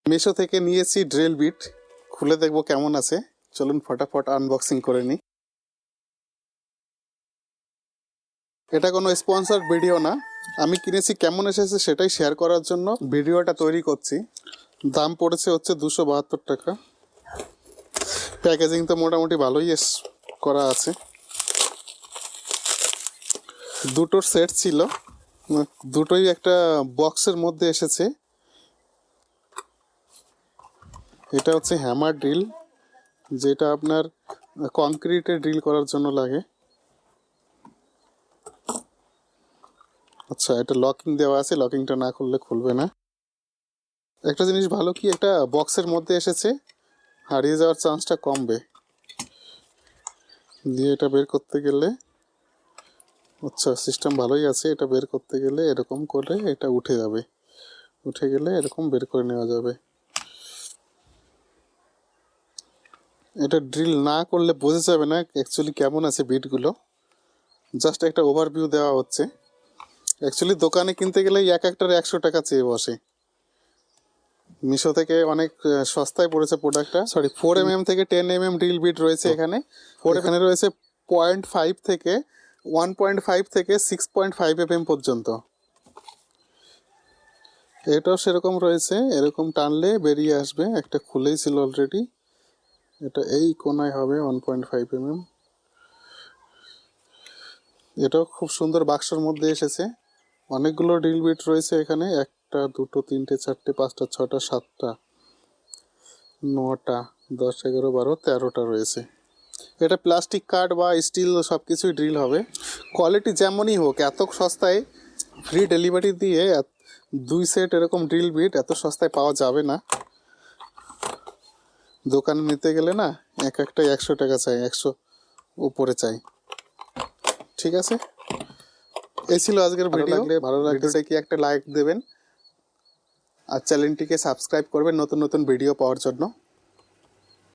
মিশো থেকে নিয়েছি drill bit, খুলে দেখবো কেমন আছে। চলুন ফটাফট আনবক্সিং করে নিই। এটা কোনো স্পন্সর ভিডিও না, আমি কিনেছি কেমন এসেছে সেটাই শেয়ার করার জন্য ভিডিওটা তৈরি করছি। দাম পড়েছে হচ্ছে 272 টাকা। প্যাকেজিং তো মোটামুটি ভালোই করা আছে। দুটোর সেট ছিল, দুটোই একটা বক্সের মধ্যে এসেছে। এটা হচ্ছে হ্যামার ড্রিল, যেটা আপনার কংক্রিটে ড্রিল করার জন্য লাগে। আচ্ছা, এটা লকিং দেওয়া আছে, লকিংটা না করলে খুলবে না। একটা জিনিস ভালো কি, একটা বক্সের মধ্যে এসেছে, হারিয়ে যাওয়ার চান্সটা কমবে। দিয়ে এটা বের করতে গেলে, আচ্ছা সিস্টেম ভালোই আছে। এটা বের করতে গেলে এরকম করে এটা উঠে যাবে, উঠে গেলে এরকম বের করে নেওয়া যাবে। এটা ড্রিল না করলে বোঝা যাবে না অ্যাকচুয়ালি কেমন আছে বিটগুলো। জাস্ট একটা ওভারভিউ দেওয়া হচ্ছে। অ্যাকচুয়ালি দোকানে কিনতে গেলে এক একটার 100 টাকা চেয়ে বসে। মিশো থেকে অনেক সস্তায় পড়েছে প্রোডাক্টটা। 4mm থেকে 10mm ড্রিল বিট রয়েছে এখানে। এখানে রয়েছে 0.5 থেকে 1.5 থেকে 6.5 পর্যন্ত। এটাও সেরকম রয়েছে, এরকম টানলে বেরিয়ে আসবে। একটা খুলেই ছিল অলরেডি। এটা এই কোনায় হবে 1.5mm। এটাও খুব সুন্দর বাক্সের মধ্যে এসেছে। অনেকগুলো ড্রিল বিট রয়েছে এখানে, 1টা 2টো 3টে 4টে 5টা 6টা 7টা 9টা 10 11 12 13টা রয়েছে। এটা প্লাস্টিক কার্ড বা স্টিল সব কিছুই ড্রিল হবে। কোয়ালিটি যেমনই হোক, এত সস্তায় ফ্রি ডেলিভারি দিয়ে 2 সেট এরকম ড্রিল বিট এত সস্তায় পাওয়া যাবে না। দোকানে নিতে গেলে না এক একটা 100 টাকা চাই, 100 উপরে চাই। ঠিক আছে, এই ছিল আজকের ভিডিও। ভালো লাগলে কি একটা লাইক দেবেন আর চ্যানেলটিকে সাবস্ক্রাইব করবেন নতুন নতুন ভিডিও পাওয়ার জন্য।